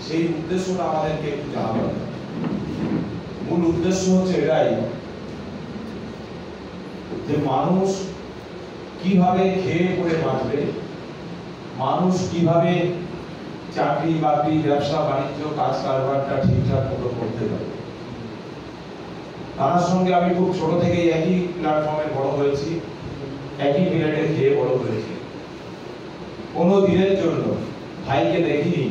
সেই উদ্দেশ্যটা আমাদেরকে একটু জানাতে হবে। মূল উদ্দেশ্য হচ্ছে এটাই যে মানুষ কিভাবে খেয়ে পড়ে বাঁচবে, মানুষ কিভাবে চাকরি বাকরি ব্যবসা বাণিজ্য কাজ কারবারটা ঠিকঠাক মতো করতে পারে। তার সঙ্গে আমি খুব ছোট থেকেই একই প্ল্যাটফর্মে বড় হয়েছি, একই মিলেটে খেয়ে বড় হয়েছি। কোনো দিনের জন্য ভাইকে দেখিনি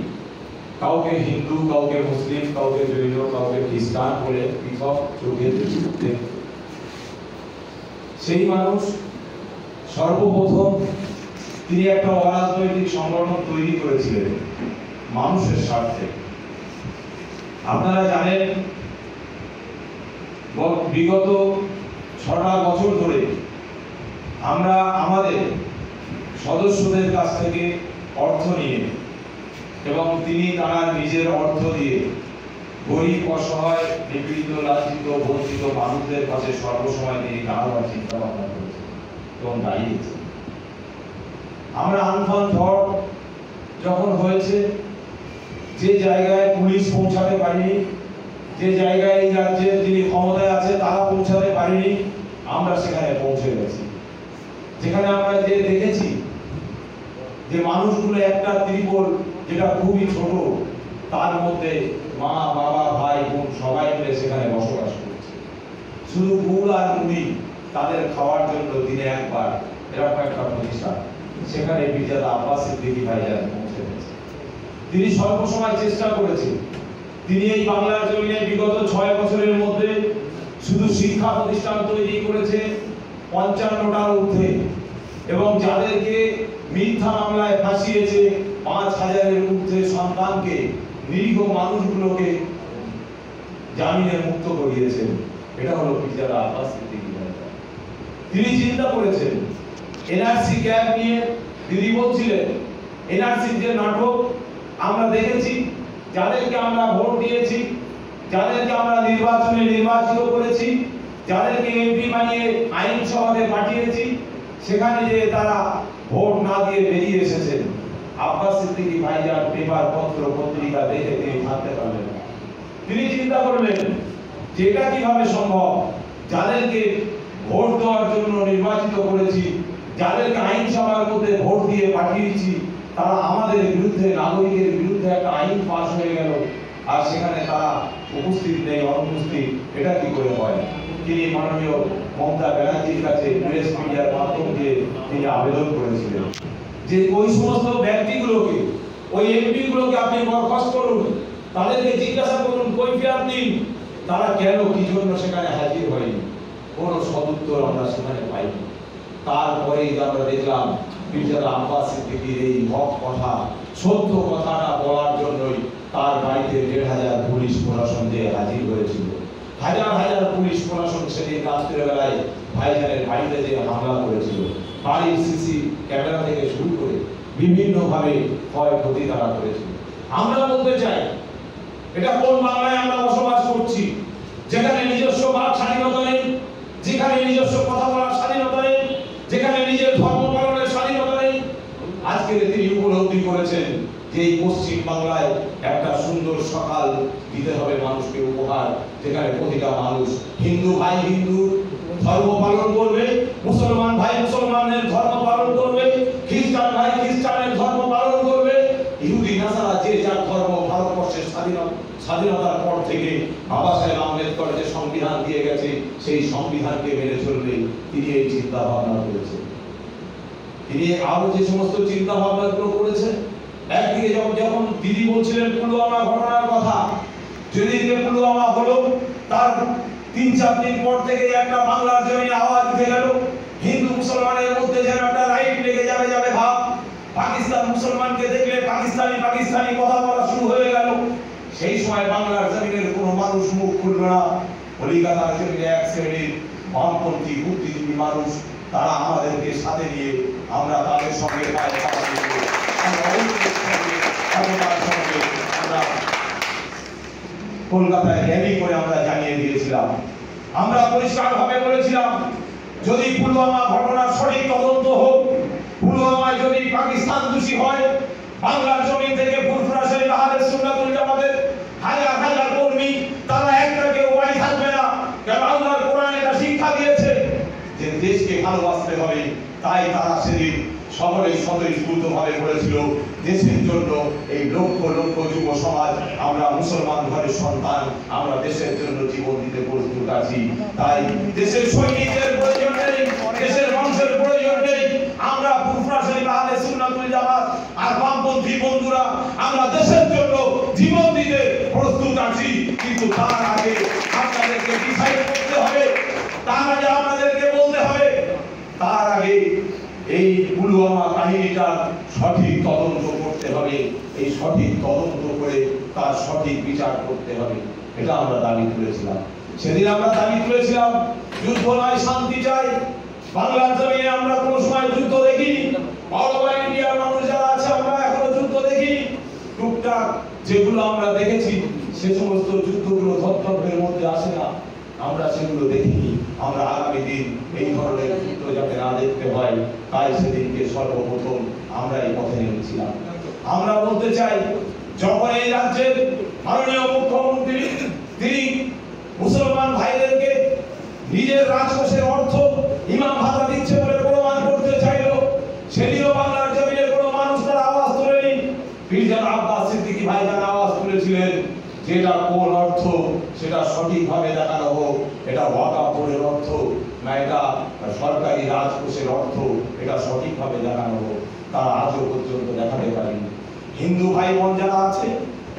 কাউকে হিন্দু, কাউকে মুসলিম, কাউকে জৈন, কাউকে খ্রিস্টান বলে পৃথক চোখে দেখতে। সেই মানুষ সর্বপ্রথম তিনি একটা অরাজনৈতিক সংগঠন তৈরি করেছিলেন মানুষের স্বার্থে। আপনারা জানেন বিগত 6টা বছর ধরে আমরা আমাদের সদস্যদের কাছ থেকে অর্থ নিয়ে এবং তিনি তার নিজের অর্থ দিয়ে গরিব, অসহায়, নিপীড়িত, লাঞ্ছিত, বঞ্চিত মানুষদের কাছে সর্বসময় তিনি দাঁড়াবার চিন্তা ভাবনা করেছেন এবং দাঁড়িয়েছেন। আমরা আমফান ঝড় যখন হয়েছে, যে জায়গায় পুলিশ পৌঁছাতে পারেনি, যে জায়গায় এই রাজ্যের যিনি ক্ষমতায় আছে তারা পৌঁছাতে পারেনি, আমরা সেখানে পৌঁছে গেছি। যেখানে আমরা যে দেখেছি যে মানুষগুলো একটা ত্রিপল যেটা খুবই ছোট, তার মধ্যে মা, বাবা, ভাই, বোন সবাই মিলে সেখানে বসবাস করছে। শুধু গুড় আর মুড়ি তাদের খাওয়ার জন্য দিনে একবার এরকম একটা প্রতিষ্ঠান, সেখানে মির্জা আব্বাস সিদ্দিকী ভাইজান পৌঁছে গেছে। তিনি সর্বসময় চেষ্টা করেছেন, তিনি এই বাংলার জমিনে বিগত 6 বছরের মধ্যে শুধু শিক্ষা প্রতিষ্ঠান তৈরি করেছে 55টার ঊর্ধ্বে, এবং যাদেরকে মিথ্যা মামলায় ফাঁসিয়েছে 5000-এর ঊর্ধ্বে সন্তানকে, নিরীহ মানুষগুলোকে জামিনে মুক্ত করিয়েছেন। এটা হলো মির্জা আব্বাস সিদ্দিকী ভাইজান। তিনি চিন্তা করেছেন এনআরসি ক্যাম্প নিয়ে। দিদি বলছিলেন এনআরসির যে নাটক আমরা দেখেছি, যাদেরকে আমরা ভোট দিয়েছি, যাদেরকে আমরা নির্বাচনে নির্বাচিত করেছি, যাদেরকে এমপি বানিয়ে আইনসভাতে পাঠিয়েছি, সেখানে যে তারা ভোট না দিয়ে বেরিয়ে এসেছেন, আব্বাস সিদ্দিকী ভাইজান পেপার পত্র পত্রিকা দেখে তিনি থাকতে পারলেন না। তিনি চিন্তা করলেন যে এটা কিভাবে সম্ভব, যাদেরকে ভোট দেওয়ার জন্য নির্বাচিত করেছি, যাদেরকে আইনসভার মধ্যে ভোট দিয়ে পাঠিয়েছি, তারা আমাদের বিরুদ্ধে, নাগরিকের বিরুদ্ধে একটা আইন পাস হয়ে গেল, আর সেখানে তারা উপস্থিত নেই, অনুপস্থিত, এটা কি করে হয়? তিনি মাননীয় মমতা ব্যানার্জির কাছে প্রেস মিডিয়ার মাধ্যম দিয়ে তিনি আবেদন করেছিলেন যে ওই সমস্ত ব্যক্তিগুলোকে, ওই এমপি গুলোকে আপনি বরখাস্ত করুন, তাদেরকে জিজ্ঞাসা করুন, কৈফিয়ত দিন, তারা কেন কি জন্য সেখানে হাজির হয়নি। কোনো সদুত্তর আমরা সেখানে পাইনি। তারপরেই আমরা দেখলাম মির্জা আব্বাস সিদ্দিকীর এই হক কথা, সত্য কথাটা বলার জন্যই তার বাড়িতে 1500 পুলিশ প্রশাসন যে হাজির হয়েছিল। হাজার হাজার পুলিশ প্রশাসন সেদিন রাত্রিবেলায় ভাইজানের বাড়িতে যে হামলা করেছিল, বাড়ির সিসি ক্যামেরা থেকে শুরু করে বিভিন্ন ভাবে ক্ষয়ক্ষতি তারা করেছিল। আমরা বলতে চাই, এটা কোন বাংলায় আমরা বসবাস করছি, যেখানে নিজস্ব বাক স্বাধীনতা নেই, যেখানে নিজস্ব কথা বলার স্বাধীনতা নেই, যেখানে নিজের ধর্ম পালনের স্বাধীনতা নেই। আজকে তিনি উপলব্ধি করেছেন যে এই পশ্চিম বাংলায় একটা সুন্দর সকাল দিতে হবে মানুষকে উপহার, যেখানে প্রতিটা মানুষ, হিন্দু ভাই হিন্দু ধর্ম পালন করবে, মুসলমান ভাই মুসলমানের ধর্ম পালন করবে, খ্রিস্টান ভাই খ্রিস্টানের ধর্ম পালন করবে, ইহুদি নাসারা যে যার ধর্ম। ভারতবর্ষের স্বাধীনতার পর থেকে বাবা সাহেব আম্বেদকর যে সংবিধান দিয়ে গেছে, সেই সংবিধানকে মেনে চলবে, তিনি এই চিন্তা ভাবনা করেছেন। তিনি আরো যে সমস্ত চিন্তা ভাবনাগুলো করেছেন, একদিকে যখন দিদি বলছিলেন পুলওয়ামা ঘটনার কথা, যেদিকে পুলওয়ামা হলো তার 3-4 দিন পর থেকে একটা বাংলার জমিনে আওয়াজ উঠে গেল, হিন্দু মুসলমানের মধ্যে যেন একটা রাইট লেগে যাবে ভাব। পাকিস্তান মুসলমানকে দেখলে পাকিস্তানি পাকিস্তানি কথা বলা শুরু হয়ে গেল। সেই সময় বাংলার জমিনের কোনো মানুষ মুখ খুলল না। কলিকাতার জমিনে এক শ্রেণীর বামপন্থী বুদ্ধিজীবী মানুষ, তারা আমাদেরকে সাথে নিয়ে আমরা তাদের সঙ্গে পায়ে পাতা দিয়ে আমরা কলকাতায় র্যালি করে আমরা জানিয়ে দিয়েছিলাম। আমরা পরিষ্কারভাবে বলেছিলাম, যদি পুলওয়ামা ঘটনার সঠিক তদন্ত হোক, পুলওয়ামায় যদি পাকিস্তান দোষী হয়, বাংলার জমি থেকে ফুরফুরা শরীফ আহলে সুন্নাতুল জামাত স্বতঃস্ফূর্তভাবে বলেছিল, দেশের জন্য এই লক্ষ লক্ষ যুব সমাজ, আমরা মুসলমান ঘরের সন্তান, আমরা দেশের জন্য জীবন দিতে প্রস্তুত আছি। তাই দেশের সৈনিকদের প্রয়োজন নেই, দেশের মানুষের প্রয়োজন নেই। আমরা ফুরফুরা শরীফ আহলে সুন্নাতুল জামাত আর বামপন্থী বন্ধুরা আমরা দেশের জন্য জীবন দিতে প্রস্তুত আছি। কিন্তু তার আগে আপনাদেরকে ডিসাইড করতে হবে, তার আগে আপনাদেরকে বলতে হবে, তার আগে এই পুলওয়ামা কাহিনীটার সঠিক তদন্ত করতে হবে। এই সঠিক তদন্ত করে তার সঠিক বিচার করতে হবে। এটা আমরা দাবি তুলেছিলাম। সেদিন আমরা দাবি তুলেছিলাম, যুদ্ধ নয়, শান্তি চাই। বাংলার জমিনে আমরা কোনো সময় যুদ্ধ দেখিনি। অল ওভার ইন্ডিয়ার মানুষ যারা আছে, আমরা এখনো যুদ্ধ দেখিনি। টুকটাক যেগুলো আমরা দেখেছি, সে সমস্ত যুদ্ধগুলো ধর্তব্যের মধ্যে আসে না, আমরা সেগুলো দেখিনি। আমরা আগামী দিন এই ধরনের যুদ্ধ যাতে না দেখতে হয়, তাই সেদিনকে সর্বপ্রথম আমরা এই পথে নেমেছিলাম। আমরা বলতে চাই, যখন এই রাজ্যের মাননীয় মুখ্যমন্ত্রী তিনি মুসলমান ভাইদেরকে নিজের রাজকোষের অর্থ ইমাম ভাতা দিচ্ছে বলে প্রমাণ করতে চাইল, সেদিনও বাংলার জমিনের কোনো মানুষ তার আওয়াজ তোলেনি। পীরজাদা আব্বাস সিদ্দিকী ভাইজান আওয়াজ তুলেছিলেন, যেটা কোন অর্থ সেটা সঠিকভাবে দেখানো হোক। এটা ওয়াকফ বোর্ডের অর্থ না এটা সরকারি রাজকোষের অর্থ, এটা সঠিকভাবে দেখানো হোক। তারা আজও পর্যন্ত দেখাতে পারেনি। হিন্দু ভাই বোন যারা আছে,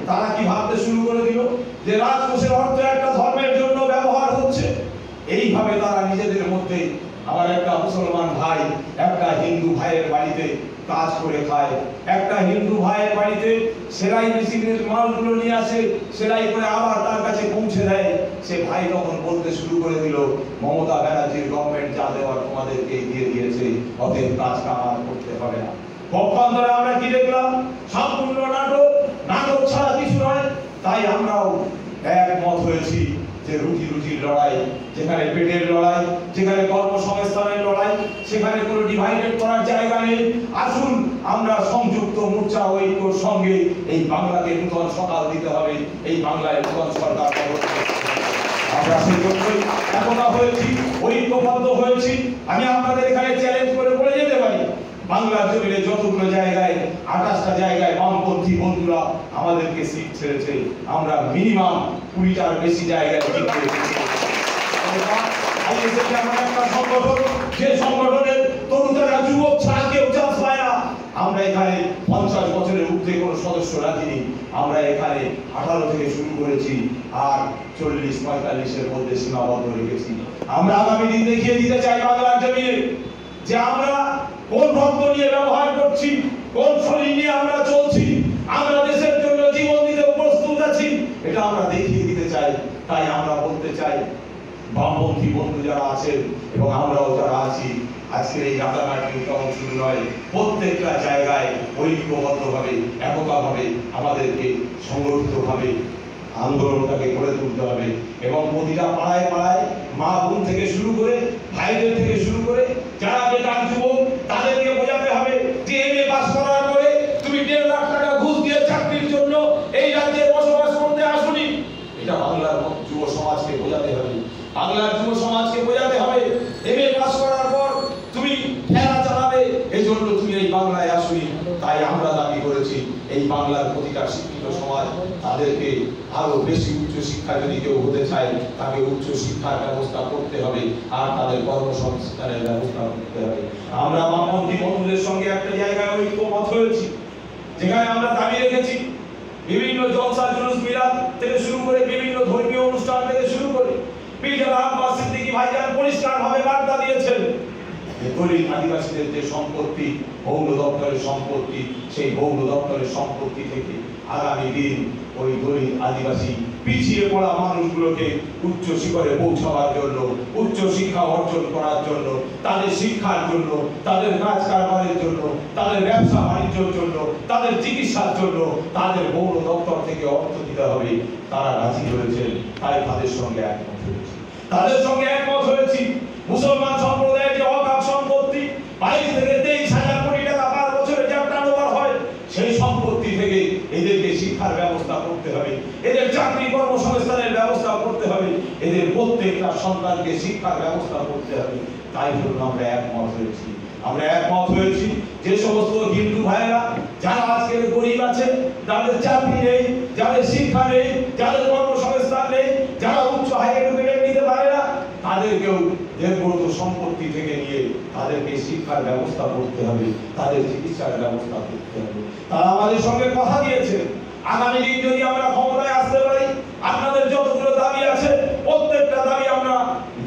তারা কি ভাবতে শুরু করে দিল যে রাজকোষের অর্থ একটা ধর্মের জন্য ব্যবহার হচ্ছে। এইভাবে তারা নিজেদের মধ্যে, আমার একটা মুসলমান ভাই একটা হিন্দু ভাইয়ের বাড়িতে কাজ করে খায়, একটা হিন্দু ভাইয়ের বাড়িতে সেলাই মেশিনের মালগুলো নিয়ে আসে, সেলাই করে আবার তার কাছে পৌঁছে দেয়। সে ভাই তখন বলতে শুরু করে দিল, মমতা ব্যানার্জির গভর্নমেন্ট যা দেওয়ার তোমাদেরকে দিয়ে দিয়েছে, অতএব কাজ কামার করতে হবে না। পক্ষান্তরে আমরা কি দেখলাম? সম্পূর্ণ নাটক, নাটক ছাড়া কিছু নয়। তাই আমরাও একমত হয়েছি যে রুটি রুটির লড়াই, যেখানে পেটের লড়াই, যেখানে কর্মসংস্থানের লড়াই, সেখানে কোনো ডিভাইডেড করার জায়গা নেই। আসুন আমরা সংযুক্ত মোর্চা ঐক্যর সঙ্গে এই বাংলাকে নূতন সকাল দিতে হবে, এই বাংলায় নূতন সরকার গঠন করতে হবে। আমরা সেই জন্যই একতা হয়েছি, ঐক্যবদ্ধ হয়েছি। আমি আপনাদের এখানে চ্যালেঞ্জ করে বলে যেতে পারি, বাংলার জমিনে যতগুলো জায়গায়, 28টা জায়গায় বামপন্থী বন্ধুরা আমাদেরকে সিট ছেড়েছে, আমরা মিনিমাম 20টার বেশি জায়গায় সংগঠন, যে সংগঠনের তরুণরা যুবক ছাড়া কেউ চান্স পায় না। আমরা এখানে 50 বছরের ঊর্ধ্বে কোনো সদস্য রাখিনি। আমরা এখানে 18 থেকে শুরু করেছি, আর 40-45-এর মধ্যে সীমাবদ্ধ রেখেছি। আমরা আগামী দিন দেখিয়ে দিতে চাই বাংলার জমিনে যে আমরা কোন ভক্ত নিয়ে ব্যবহার করছি, কোন শরীর নিয়ে আমরা চলছি, আমরা দেশের জন্য জীবন দিতে প্রস্তুত আছি, এটা আমরা দেখিয়ে দিতে চাই। তাই আমরা বলতে চাই, বামপন্থী বন্ধু যারা আছেন এবং আমরাও যারা আছি, আজকের এই রাতারাতি উদ্যম শুরু নয়, প্রত্যেকটা জায়গায় ঐক্যবদ্ধভাবে, একতাভাবে আমাদেরকে সংগঠিতভাবে আন্দোলনটাকে গড়ে তুলতে হবে। এবং প্রতিটা পাড়ায় পাড়ায় মা বোন থেকে শুরু করে, ভাইদের থেকে শুরু করে যারা বেকার যুবক, তাদেরকে বোঝাতে হবে যে এমএ পাস করার পরে তুমি 1.5 লাখ টাকা ঘুষ দিয়ে চাকরির জন্য এই রাজ্যে বসবাস করতে আসুনি। এটা বাংলার যুব সমাজকে বোঝাতে হবে, বাংলার যুব সমাজকে বোঝাতে হবে এমএ পাস করার পর তুমি খেলা চালাবে, এই জন্য তুমি এই বাংলায় আসুনি। তাই আমরা দাবি করেছি, এই বাংলার প্রতিটা শিক্ষিত সমাজ, তাদেরকে আরো বেশি উচ্চ শিক্ষা যদি কেউ হতে চায়, তাকে উচ্চ শিক্ষার ব্যবস্থা করতে হবে, আর তাদের কর্মসংস্থানের ব্যবস্থা করতে হবে। আমরা বামপন্থী বন্ধুদের সঙ্গে একটা জায়গায় ঐক্যমত হয়েছি, যেখানে আমরা দাবি রেখেছি বিভিন্ন জলসা জুলুস মিলাদ থেকে শুরু করে, বিভিন্ন ধর্মীয় অনুষ্ঠান থেকে শুরু করে, পীরজাদা আব্বাস সিদ্দিকী ভাইজান পরিষ্কারভাবে বার্তা দিয়েছেন, দলিত আদিবাসীদের যে সম্পত্তি, বৌদ্ধ দপ্তরের সম্পত্তি, সেই বৌদ্ধ দপ্তরের সম্পত্তি থেকে আগামী দিন ওই দলিত আদিবাসী পিছিয়ে পড়া মানুষগুলোকে উচ্চ শিখরে পৌঁছাবার জন্য, উচ্চ শিক্ষা অর্জন করার জন্য, তাদের শিক্ষার জন্য, তাদের কাজ কারবারের জন্য, তাদের ব্যবসা বাণিজ্যের জন্য, তাদের চিকিৎসার জন্য তাদের বৌদ্ধ দপ্তর থেকে অর্থ দিতে হবে। তারা রাজি হয়েছেন, তাই তাদের সঙ্গে একমত হয়েছি। তাদের সঙ্গে একমত হয়েছি মুসলমান সম্প্রদায়ের যে অকাপ সম্পত্তি 22 থেকে 23,000 কোটি টাকা পার বছরে যা টার্নওভার হয়, সেই সম্পত্তি থেকে এদেরকে শিক্ষার ব্যবস্থা করতে হবে, এদের চাকরি কর্মসংস্থানের ব্যবস্থা করতে হবে, এদের প্রত্যেকটা সন্তানকে শিক্ষার ব্যবস্থা করতে হবে। তাই জন্য আমরা একমত হয়েছি। আমরা একমত হয়েছি যে সমস্ত হিন্দু ভাইরা যারা আজকের গরিব আছে, যাদের চাকরি নেই, যাদের শিক্ষা নেই, যাদের কর্মসংস্থান নেই, যারা উচ্চ হাই এডুকেটেড নিতে পারে না, তাদেরকেও দেবব্রত সম্পত্তি থেকে নিয়ে তাদেরকে শিক্ষার ব্যবস্থা করতে হবে, তাদের চিকিৎসার ব্যবস্থা করতে হবে। তারা আমাদের সঙ্গে কথা দিয়েছে আগামী দিন যদি আমরা ক্ষমতায় আসতে পারি, আপনাদের যতগুলো দাবি আছে প্রত্যেকটা দাবি আমরা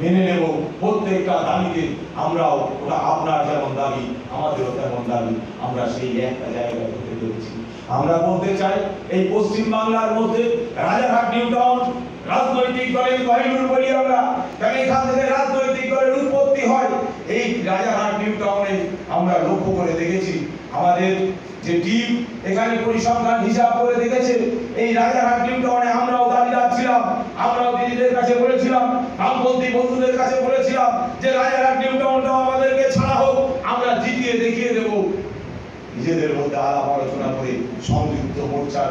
মেনে নেব। প্রত্যেকটা দাবিকে আমরাও, ওটা আপনার যেমন দাবি আমাদেরও তেমন দাবি, আমরা সেই একটা জায়গায় হতে পেরেছি। আমরা বলতে চাই এই পশ্চিম বাংলার মধ্যে রাজারহাট নিউ টাউন রাজনৈতিক দলের বাহিনীর বলি আমরা, কারণ এখান থেকে রাজনৈতিক দলের উৎপত্তি হয়। এই রাজারহাট নিউ টাউনে আমরা লক্ষ্য করে দেখেছি, আমাদের যে টিম এখানে পরিসংখ্যান হিসাব করে দেখেছে, এই রাজারহাট নিউ টাউনে আমরাও দাবিদার ছিলাম, আমরাও দিদিদের কাছে বলেছিলাম, বামপন্থী বন্ধুদের কাছে বলেছিলাম যে রাজারহাট নিউ টাউনটা আমাদেরকে ছাড়া হোক, আমরা জিতিয়ে দেখিয়ে দেব। নিজেদের মধ্যে আলাপ আলোচনা করে সংযুক্ত মোর্চার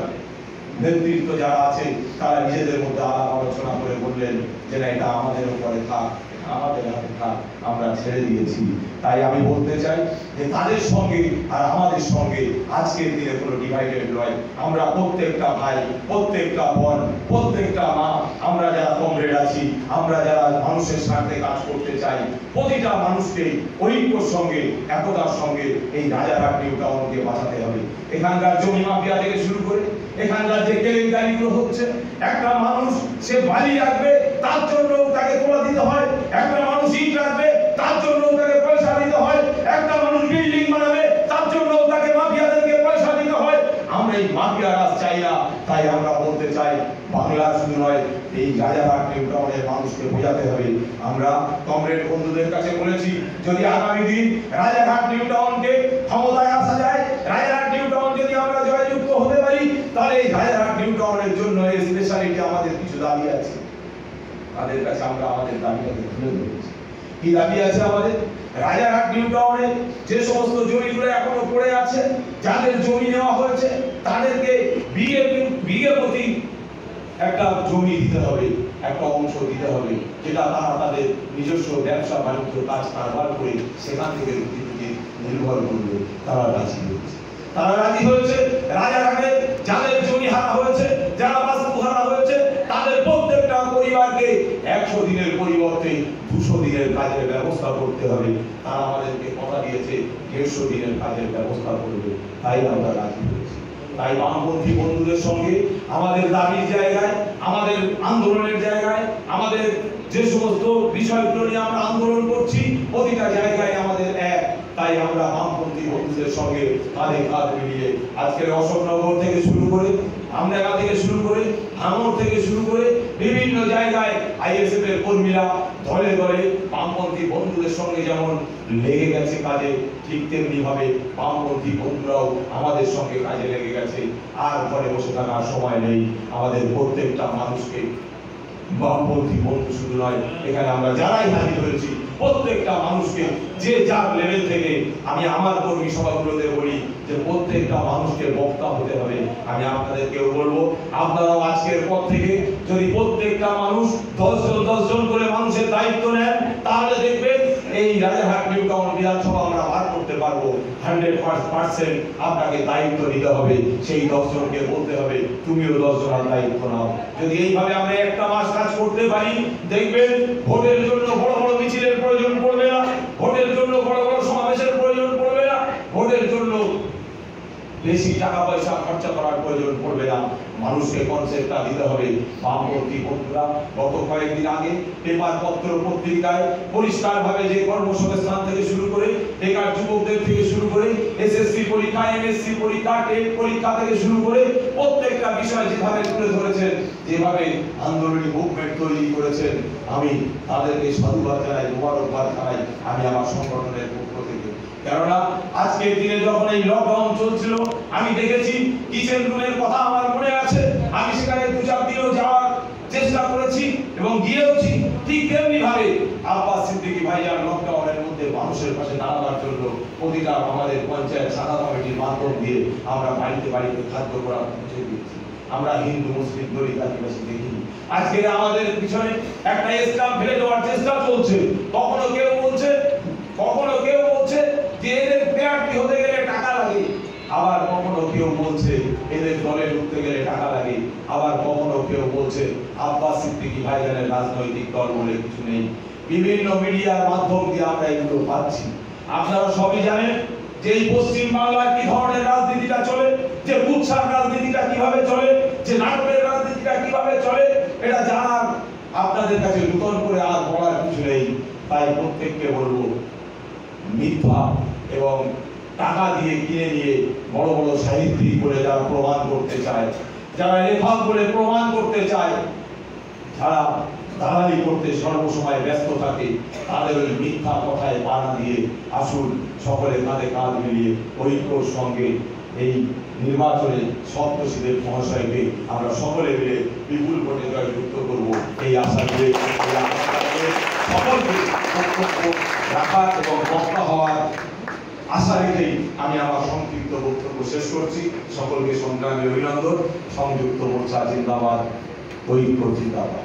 নেতৃত্ব যারা আছে তারা নিজেদের মধ্যে আলাপ আলোচনা করে বললেন যে না, এটা আমাদের উপরে থাক, আমাদের হাতে থাক, আমরা ছেড়ে দিয়েছি। তাই আমি বলতে চাই যে তাদের সঙ্গে আর আমাদের সঙ্গে আজকের দিনে কোনো ডিভাইডেড নয়। আমরা প্রত্যেকটা ভাই, প্রত্যেকটা বোন, প্রত্যেকটা মা, আমরা যারা কমরেড আছি, আমরা যারা মানুষের স্বার্থে কাজ করতে চাই, প্রতিটা মানুষকে ঐক্যর সঙ্গে, একতার সঙ্গে এই রাজারহাট নিউ টাউনকে বাঁচাতে হবে। এখানকার জমি মাফিয়া থেকে শুরু করে এখানকার যে কেলেঙ্কারিগুলো হচ্ছে, একটা মানুষ সে বাড়ি রাখবে তার জন্য তাকে তোলা দিতে হয়, একটা মানুষ ইট রাখবে তার জন্য তাকে পয়সা দিতে হয়, একটা মানুষ বিল্ডিং বানাবে তার জন্য তাকে মাফিয়াদেরকে পয়সা দিতে হয়। আমরা এই মাফিয়া রাজ চাই না। তাই আমরা বলতে চাই বাংলা শুধু নয়, এই রাজারহাট নিউ টাউনের মানুষকে বোঝাতে হবে। আমরা কমরেড বন্ধুদের কাছে বলেছি যদি আগামী দিন রাজারহাট নিউ টাউনকে ক্ষমতায় আসা যায়, রাজারহাট নিউ টাউন যদি আমরা জয়যুক্ত হতে পারি, তাহলে এই রাজারহাট নিউ টাউনের জন্য স্পেশালিটি আমাদের কিছু দাবি আছে। তাদের কাছে আমরা আমাদের দাবিটাকে তুলে ধরেছি। কি দাবি আছে আমাদের? রাজারহাট নিউ টাউনে যে সমস্ত জমিগুলো এখনো পড়ে আছে, যাদের জমি নেওয়া হয়েছে তাদেরকে বিঘে প্রতি একটা জমি দিতে হবে, একটা অংশ দিতে হবে, যেটা তারা তাদের নিজস্ব ব্যবসা বাণিজ্য কাজ কারবার করে সেখান থেকে রুটি নির্ভর করবে। তারা রাজি হয়েছে। তারা রাজি হয়েছে রাজারহাটে যাদের জমি হারা হয়েছে, যারা বাস্তু হারা হয়েছে, তাদের প্রত্যেকটা পরিবারকে 100 দিনের পরিবর্তে 200 দিনের কাজের ব্যবস্থা করতে হবে। তারা আমাদেরকে কথা দিয়েছে 150 দিনের কাজের ব্যবস্থা করবে। তাই আমরা রাজি হয়েছি। তাই বামপন্থী বন্ধুদের সঙ্গে আমাদের দাবির জায়গায়, আমাদের আন্দোলনের জায়গায়, আমাদের যে সমস্ত বিষয়গুলো নিয়ে আমরা আন্দোলন করছি, প্রতিটা জায়গায় আমাদের এক। তাই আমরা বামপন্থী বন্ধুদের সঙ্গে কাঁধে কাঁধ মিলিয়ে আজকের অশোকনগর থেকে শুরু করে, আমডাঙ্গা থেকে শুরু করে, ভাঙড় থেকে শুরু করে বিভিন্ন জায়গায় আইএসএফ এর কর্মীরা দলে দলে বামপন্থী বন্ধুদের সঙ্গে যেমন লেগে গেছে কাজে, ঠিক তেমনি ভাবে বামপন্থী বন্ধুরাও আমাদের সঙ্গে কাজে লেগে গেছে। আর ঘরে বসে থাকার সময় নেই। আমাদের প্রত্যেকটা মানুষকে, বামপন্থী বন্ধু শুধু নয়, এখানে আমরা যারাই হাজির হয়েছি প্রত্যেকটা মানুষকে যে যার লেভেল থেকে, আমি আমার কর্মী সভাগুলোতে বলি যে প্রত্যেকটা মানুষকে বক্তা হতে হবে। আমি আপনাদেরকেও বলবো, আপনারাও আজকের পর থেকে যদি প্রত্যেকটা মানুষ 10 জন করে মানুষের দায়িত্ব নেন, তাহলে দেখবেন এই রাজারহাট নিউ টাউন বিধানসভা আমরা পার করতে পারবো। 100% আপনাকে দায়িত্ব নিতে হবে। সেই 10 জনকে বলতে হবে তুমিও 10 জনের দায়িত্ব নাও। যদি এইভাবে আমরা একটা মাস কাজ করতে পারি, দেখবেন ভোটের জন্য বড় বড় মিছিলের প্রয়োজন পড়বে না, ভোটের জন্য বড় বড় সমাবেশের প্রয়োজন পড়বে না, ভোটের জন্য বেশি টাকা পয়সা খরচা করার প্রয়োজন পড়বে না। মানুষকে কনসেপ্টটা দিতে হবে। বামপন্থী বন্ধুরা গত কয়েকদিন আগে পেপার পত্র পত্রিকায় পরিষ্কারভাবে যে কর্মসংস্থান থেকে শুরু করে, বেকার যুবকদের থেকে শুরু করে, এসএসসি পরীক্ষা, এমএসসি পরীক্ষা, টেট পরীক্ষা থেকে শুরু করে প্রত্যেকটা বিষয় যেভাবে তুলে ধরেছেন, যেভাবে আন্দোলনী মুভমেন্ট তৈরি করেছেন, আমি তাদেরকে সাধুবাদ জানাই, মোবারকবাদ জানাই আমি আমার সংগঠনের পক্ষ থেকে। কেননা আজকের দিনে যখন এই লকডাউন চলছিল, আমি দেখেছি কিচেন রুমের কথা আমার মনে আছে। আমি সেখানে 2-4 দিনও যাওয়ার চেষ্টা করেছি এবং গিয়েওছি। ঠিক তেমনি ভাবে আব্বাস সিদ্দিকী ভাইজান লকডাউনের মধ্যে মানুষের পাশে দাঁড়ানোর জন্য প্রতিটা আমাদের পঞ্চায়েত শাখা কমিটির মাধ্যম দিয়ে আমরা বাড়িতে বাড়িতে খাদ্য করা পৌঁছে দিয়েছি। আমরা হিন্দু মুসলিম দলিত আদিবাসী দেখিনি। আজকে আমাদের পিছনে একটা ইসলাম ফেলে দেওয়ার চেষ্টা চলছে। কখনো কেউ বলছে যে এদের প্লেয়ারটি হতে গেলে টাকা লাগে, আবার কখনো কেউ বলছে এদের দলে ঢুকতে গেলে টাকা লাগে, আবার কখনো কেউ বলছে আব্বাস সিদ্দিকী ভাইজানের রাজনৈতিক দল বলে কিছু নেই। বিভিন্ন মিডিয়ার মাধ্যম দিয়ে আমরা এগুলো পাচ্ছি। আপনারা সবই জানেন যে এই পশ্চিম বাংলায় কি ধরনের রাজনীতিটা চলে, যে বুৎসার রাজনীতিটা কিভাবে চলে, যে নাটকের রাজনীতিটা কিভাবে চলে, এটা জানার আপনাদের কাছে নতুন করে আর বলার কিছু নেই। তাই প্রত্যেককে বলবো, মিথ্যা এবং টাকা দিয়ে কিনে নিয়ে বড় বড় সাহিত্যিক বলে যারা প্রমাণ করতে চায়, যারা লেখক বলে প্রমাণ করতে চায়, যারা দালালি করতে সর্বসময় ব্যস্ত থাকে, তাদের ওই মিথ্যা কথায় পাড়া দিয়ে আসুন সকলে কাঁধে কাঁধ মিলিয়ে ঐক্যর সঙ্গে এই নির্বাচনে সপ্তশীদের মহাশয়কে আমরা সকলে মিলে বিপুল ভোটে জয়যুক্ত করবো এই আশা দিয়ে সকলকে বক্তব্য রাখার এবং বক্তা হওয়ার আশা রেখেই আমি আমার সংক্ষিপ্ত বক্তব্য শেষ করছি। সকলকে সংগ্রামী অভিনন্দন। সংযুক্ত মোর্চা জিন্দাবাদ, ঐক্য জিন্দাবাদ।